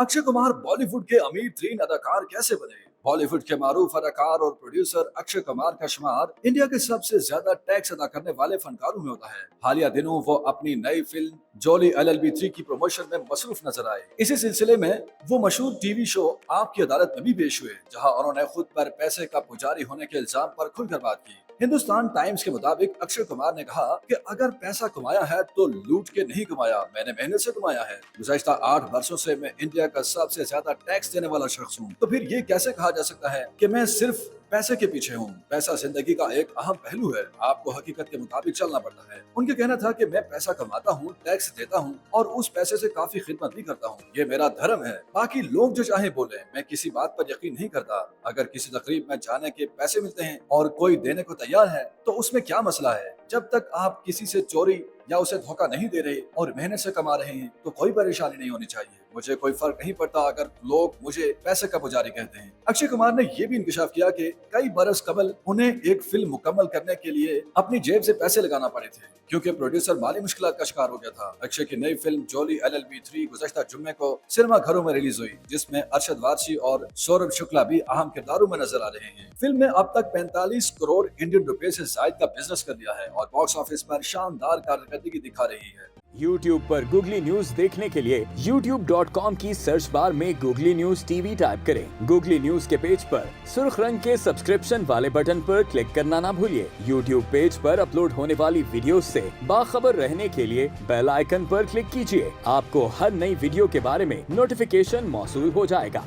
अक्षय कुमार बॉलीवुड के अमीर तरीन अदाकार कैसे बने? बॉलीवुड के मारूफ अदाकार और प्रोड्यूसर अक्षय कुमार का शुमार इंडिया के सबसे ज्यादा टैक्स अदा करने वाले फनकारों में होता है। हालिया दिनों वो अपनी नई फिल्म जोली LLB 3 की प्रमोशन में मसरूफ नजर आए। इसी सिलसिले में वो मशहूर टीवी शो आपकी अदालत में भी पेश हुए, जहां उन्होंने खुद पर पैसे का पुजारी होने के इल्जाम पर खुलकर बात की। हिंदुस्तान टाइम्स के मुताबिक अक्षय कुमार ने कहा कि अगर पैसा कमाया है तो लूट के नहीं कमाया, मैंने मेहनत से कमाया है। गुज़श्ता 8 वर्षों से मैं इंडिया का सबसे ज्यादा टैक्स देने वाला शख्स हूँ, तो फिर ये कैसे कहा जा सकता है कि मैं सिर्फ पैसे के पीछे हूँ? पैसा जिंदगी का एक अहम पहलू है, आपको हकीकत के मुताबिक चलना पड़ता है। उनके कहना था कि मैं पैसा कमाता हूँ, टैक्स देता हूँ और उस पैसे से काफी खिदमत भी करता हूँ, ये मेरा धर्म है। बाकी लोग जो चाहे बोले, मैं किसी बात पर यकीन नहीं करता। अगर किसी तकरीब में जाने के पैसे मिलते हैं और कोई देने को तैयार है तो उसमें क्या मसला है? जब तक आप किसी से चोरी या उसे धोखा नहीं दे रहे और मेहनत से कमा रहे हैं तो कोई परेशानी नहीं होनी चाहिए। मुझे कोई फर्क नहीं पड़ता अगर लोग मुझे पैसे का पुजारी कहते हैं। अक्षय कुमार ने यह भी इंकशाफ किया कि कई बरस कबल उन्हें एक फिल्म मुकम्मल करने के लिए अपनी जेब से पैसे लगाना पड़े थे, क्योंकि प्रोड्यूसर माली मुश्किलात का शिकार हो गया था। अक्षय की नई फिल्म जोली LLB 3 गुज़श्ता जुम्मे को सिनेमा घरों में रिलीज हुई, जिसमें अरशद वारसी और सौरभ शुक्ला भी अहम किरदारों में नजर आ रहे हैं। फिल्म ने अब तक 45 करोड़ इंडियन रुपए से ज्यादा का बिजनेस कर दिया है और बॉक्स ऑफिस पर शानदार कारकर्दगी दिखा रही है। YouTube पर गूगली न्यूज देखने के लिए youtube.com की सर्च बार में गूगली न्यूज TV टाइप करें। गूगली न्यूज के पेज पर सुर्ख रंग के सब्सक्रिप्शन वाले बटन पर क्लिक करना ना भूलिए। YouTube पेज पर अपलोड होने वाली वीडियोस से बाखबर रहने के लिए बेल आइकन पर क्लिक कीजिए। आपको हर नई वीडियो के बारे में नोटिफिकेशन मौसूल हो जाएगा।